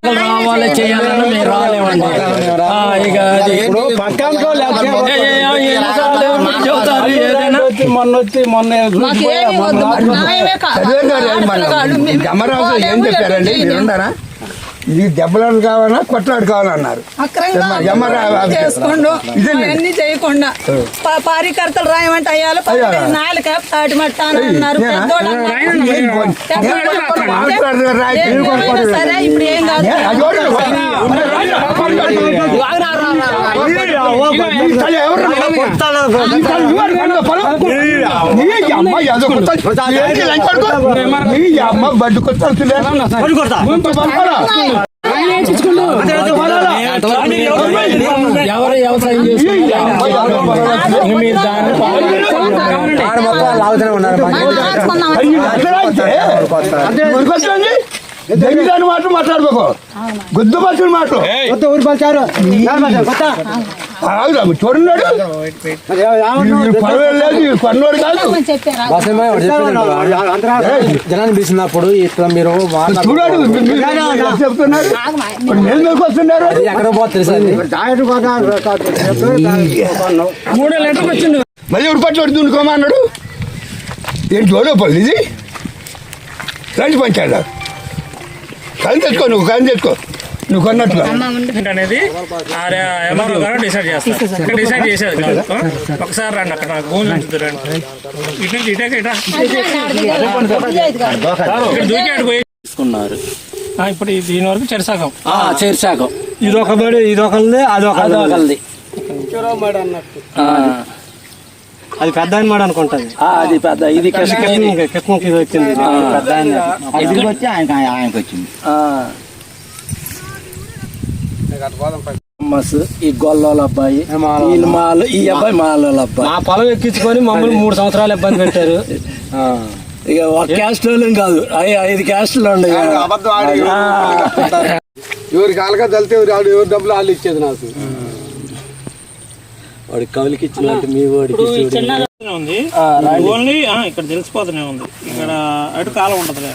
రావాలి చేయాలని మీరు రాలేమండి. ఇక అది జమరాజు ఏం చెప్పారండి మీరున్నారా? ఇది దెబ్బలాడు కావాలా కొట్లాడు కావాలన్నారు. ఇవన్నీ చేయకుండా పారికర్తలు రాయమంటే అయ్యాలి నాలుక తాటి మట్టానన్నారు. సరే ఇప్పుడు ఏం కాదు. బడ్డు కొత్త ఎవరు వ్యవసాయం చేస్తున్నారు మీరు దాన్ని దాని మాట మాట్లాడుకో గుద్దు పచ్చుని మాట చూడన్నాడు పర్వాలేదు కొన్నోడు కాదు. జనాన్ని పిలిచినప్పుడు ఇట్లా మీరు చూడాడు చెప్తున్నారు నేను వస్తున్నారు. ఎక్కడ పోతుంది మళ్ళీ ఎవరు పట్టు దున్నుకోమా అన్నాడు. ఏంటి చూడపల్లి ఇది రండి పంచాడు కానీ తెచ్చుకో నువ్వు కానీ తెచ్చుకో నువ్వు కొన్నట్లు అనేది ఎంఆర్ఓ గారు డిసైడ్ చేస్తారు. డిసైడ్ చేసేది కాదు. ఒకసారి రండి అక్కడ గోల్ నుంచి ఇటు నుంచి ఇటే దూకాడు పోయి తీసుకున్నారు. ఇప్పుడు దీని వరకు చెరసాగం ఇదొక బడి ఇదొకది అదొకది అది పెద్ద మాట అనుకుంటుంది. అది పెద్ద ఇది కిస్మకి వచ్చింది పెద్ద వచ్చి ఆయనకి వచ్చింది. ఈ గొల్లోల అబ్బాయి ఈ అబ్బాయి మాలోల అబ్బాయి మా పొలం ఎక్కించుకొని మమ్మల్ని 3 సంవత్సరాలు ఇబ్బంది పెట్టారు. ఇక ఒక క్యాస్ట్ కాదు 5 క్యాస్టులు ఉండే. ఎవరి కాలుగా తలితే ఎవరి డబ్బులు వాళ్ళు ఇచ్చేది నాకు. వాడి కవులకి ఇచ్చినట్టు మీ వాడికి ఉంది. ఓన్లీ ఇక్కడ తెలిసిపోతూనే ఉంది. ఇక్కడ అటు కాలం ఉంటది.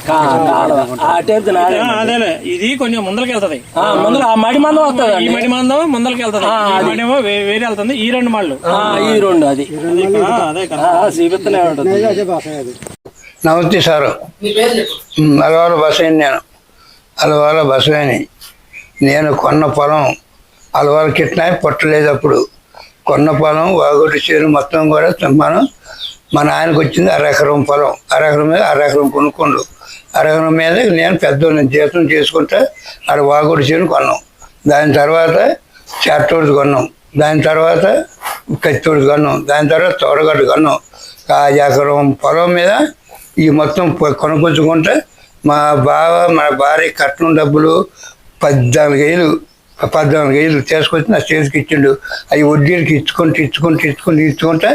అదేలే ఇది కొంచెం ముందరకి వెళ్తది. మడి మందం వస్తుంది. ఈ మడి మందం ముందరకి వెళ్తది. మడేమో వేరే వెళ్తుంది. ఈ 2 మళ్ళు ఈ 2 అది అదే కదా చూపిస్తూనే ఉంటుంది. నమస్తే సారు. అలవాల బసైని అలవాల బసైని నేను కొన్న పొలం అలవాల కిట్నా పొట్టలేదు. అప్పుడు కొన్న పొలం వాగొట్టు చేరు మొత్తం కూడా మన ఆయనకు వచ్చింది 1/2 ఎకరం పొలం. 1/2 ఎకరం మీద 1/2 ఎకరం కొనుక్కోండు. 1/2 ఎకరం మీద నేను పెద్ద జీతం చేసుకుంటే వాగొట్టు చేరు కొన్నాం. దాని తర్వాత చెట్టోడు కొన్నాం. దాని తర్వాత కత్తోడు కొన్నాం. దాని తర్వాత తోడగట్టు కొన్నాం. 1 ఎకరం పొలం మీద ఈ మొత్తం కొనుక్కొచ్చుకుంటే మా భార్య కట్నం డబ్బులు 14 ఏళ్ళు చేసుకొచ్చి నా చేతికి ఇచ్చిండు. అవి వడ్డీలకి ఇచ్చుకుంటే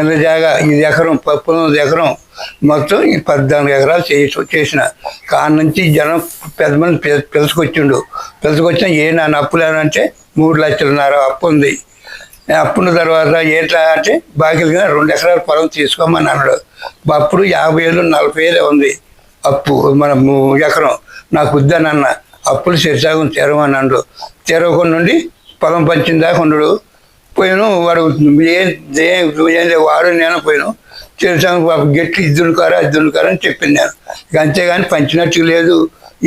ఎంత జాగా 1 ఎకరం 19 ఎకరం మొత్తం ఈ 14 ఎకరాలు చేసిన కాడ నుంచి జనం పెద్ద మంది పిలుచుకొచ్చిన నన్ను అప్పులు ఏమంటే 3 లక్షలున్నర అప్పు ఉంది. అప్పున్న తర్వాత ఏంట్లా అంటే బాకీలు కింద 2 ఎకరాల పొలం తీసుకోమని అన్నాడు. అప్పుడు 50,000 40,000 ఉంది అప్పు. మన ఎకరం నాకు వద్దనన్న అప్పులు చెరసాగం తెరవని అన్నాడు. తెరవకుండా నుండి పొలం పంచిన దాకా ఉండడు. పోయాను వాడు వాడు నేను పోయాను. చెరసాగం గట్టి ఇద్దునుకారా అని చెప్పింది నేను. అంతేగాని పంచినట్టు లేదు,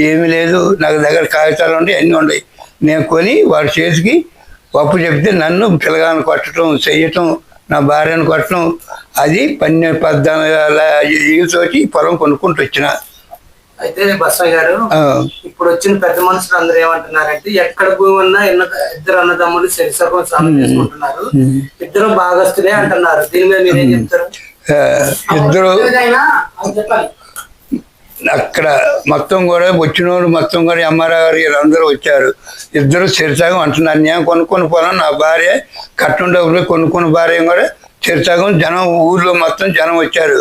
ఏమీ లేదు. నాకు దగ్గర కాగితాలు ఉండి అన్నీ ఉన్నాయి. నేను కొని వాడి చేతికి అప్పు చెప్తే నన్ను పిల్లగాన్ని కొట్టడం చెయ్యటం, నా భార్యను కొట్టడం, అది 14 తోటి పొలం కొనుక్కుంటూ వచ్చిన. అయితే బస్సయ్య గారు ఇప్పుడు వచ్చిన పెద్ద మనుషులు అందరూ ఏమంటున్నారంటే ఎక్కడ భూమి ఉన్నా 2 అన్నదమ్ములు శరిసగం సాధన చేసుకుంటున్నారు, 2 భాగస్తులే అంటున్నారు. దీని మీద మీరేం చెప్తారు? ఇద్దరు అక్కడ మొత్తం కూడా వచ్చిన వాళ్ళు మొత్తం కూడా ఎంఆర్ఆర్ గారు అందరూ వచ్చారు. 2 చెరిసగం అంటున్నారు. నేను కొనుక్కొని పోను, నా భార్య కట్నం డబ్బులు కొనుక్కున్న భార్య కూడా చెరిసగం. జనం ఊర్లో మొత్తం జనం వచ్చారు.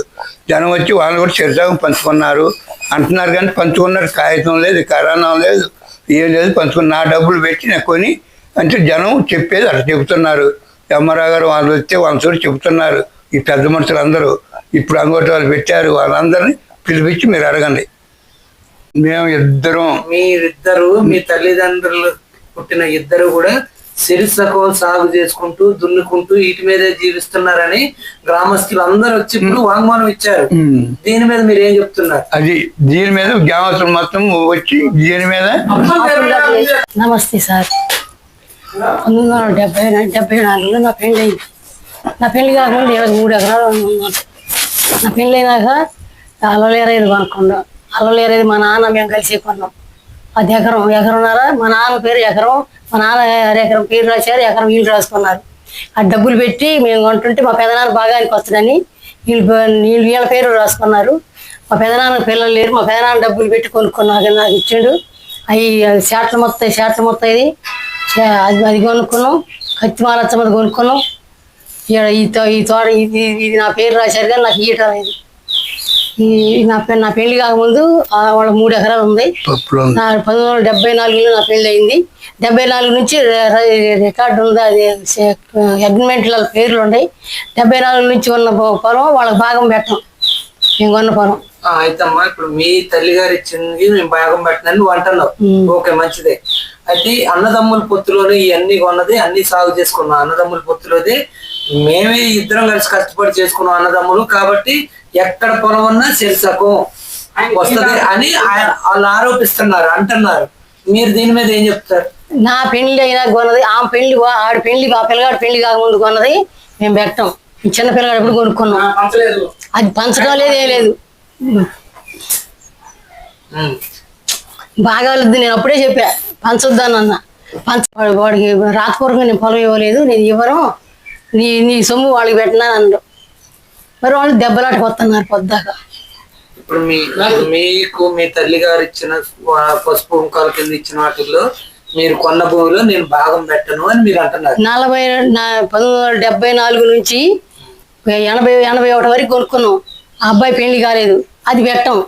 జనం వచ్చి వాళ్ళు కూడా చెరిసగం పంచుకున్నారు అంటున్నారు. కానీ పంచుకున్నారు కాగితం లేదు, కరాణం లేదు, ఏం లేదు. పంచుకున్న నా డబ్బులు పెట్టి నేను కొని అంటే జనం చెప్పేది అట్లా చెబుతున్నారు. ఎంఆర్ఆర్ గారు వాళ్ళు వస్తే వంశుడు చెబుతున్నారు. ఈ పెద్ద మనుషులు అందరూ ఇప్పుడు అంగోటి వాళ్ళు పెట్టారు. వాళ్ళందరినీ పిలిపించి మీరు అడగండి. మేము ఇద్దరం మీరిద్దరు మీ తల్లిదండ్రులు పుట్టిన ఇద్దరు కూడా సిరిసకం సాగు చేసుకుంటూ దున్నుకుంటూ వీటి మీదే జీవిస్తున్నారని గ్రామస్తులు అందరూ వచ్చి ఇప్పుడు వాంగ్మూలం ఇచ్చారు. దీని మీద మీరు ఏం చెప్తున్నారు? అది దీని మీద గ్రామస్తులు మొత్తం వచ్చి దీని మీద నమస్తే సార్. 1974లో నా పెళ్ళి అయింది. నా పెళ్లి కాకుండా 3 ఎకరాలు ఉన్నాను. నా పెళ్ళి అయినాక అల్లలేరేది కొనుక్కున్నాం. అల్లలేరేది మా నాన్న మేము కలిసి కొన్నాం. అది ఎకరంన్నర. మా నాన్న పేరు ఎకరం, మా నాన్న ఎకరం పేరు రాశారు, ఎకరం వీళ్ళు రాసుకున్నారు. ఆ డబ్బులు పెట్టి మేము కొంటుంటే మా పెదనాన్న భాగానికి వస్తుందని వీళ్ళ పేరు రాసుకున్నారు. మా పెదనాన్న పిల్లలు లేరు. మా పెదనాన్న డబ్బులు పెట్టి కొనుక్కున్నాక నాకు ఇచ్చిండు. అవి షాట్లు మొత్తం ఇది అది కొనుక్కున్నాం. కత్తి మాలచ్చమది కొనుక్కున్నాం. ఈ తోట ఇది నా పేరు రాశారు కానీ నాకు ఈట లేదు. నా పెళ్లి కాకముందు వాళ్ళ 3 ఎకరాలు ఉంది. 1974లో నా పెళ్లి అయింది. 74 నుంచి రికార్డు ఉంది. అది అగ్రిమెంట్ల పేర్లు ఉన్నాయి. 74 నుంచి ఉన్న పొలం వాళ్ళకి భాగం పెట్టాం. మేము కొన్న పొలం అయితే అమ్మా, ఇప్పుడు మీ తల్లి గారు ఇచ్చింది మేము భాగం పెట్టినని అంటున్నావు. ఓకే, మంచిదే. అయితే అన్నదమ్ముల పొత్తులోనే ఇవన్నీ కొన్నది, అన్ని సాగు చేసుకున్నాం. అన్నదమ్ముల పొత్తులోది మేమే ఇద్దరం కలిసి కష్టపడి చేసుకున్నాం అన్నదమ్ములు. కాబట్టి ఎక్కడ పొలం ఉన్నా సిరిసకం వస్తుంది అని వాళ్ళు ఆరోపిస్తున్నారు, అంటున్నారు. మీరు దీని మీద ఏం చెప్తారు? నా పెళ్లి అయినా కొన్నది, ఆమె పెళ్లి ఆడ పెళ్లి ఆ పిల్లగాడు పెళ్లి కాకముందు కొన్నది మేము పెట్టాం. చిన్న పిల్లగాడు ఎప్పుడు కొనుక్కున్నాం. అది పంచడం లేదు, ఏం లేదు. బాగా లేదు. నేను అప్పుడే చెప్పా పంచొద్దానన్న. వాడికి రాతపూర్వకంగా నేను పొలం ఇవ్వలేదు, నేను ఇవ్వను, నీ సొమ్ము వాళ్ళకి పెట్టినాను అన్నాడు. మరి వాళ్ళు దెబ్బలాటకు వస్తున్నారు పొద్దాకా. ఇప్పుడు మీకు మీ తల్లి గారు ఇచ్చిన పసుపు కుంకాల కింద ఇచ్చిన వాటిల్లో మీరు కొన్న భూమిలో నేను భాగం పెట్టను అని మీరు అంటున్నారు. 1974 నుంచి 81 వరకు కొనుక్కున్నాం. ఆ అబ్బాయి పెళ్లి కాలేదు, అది పెట్టాం.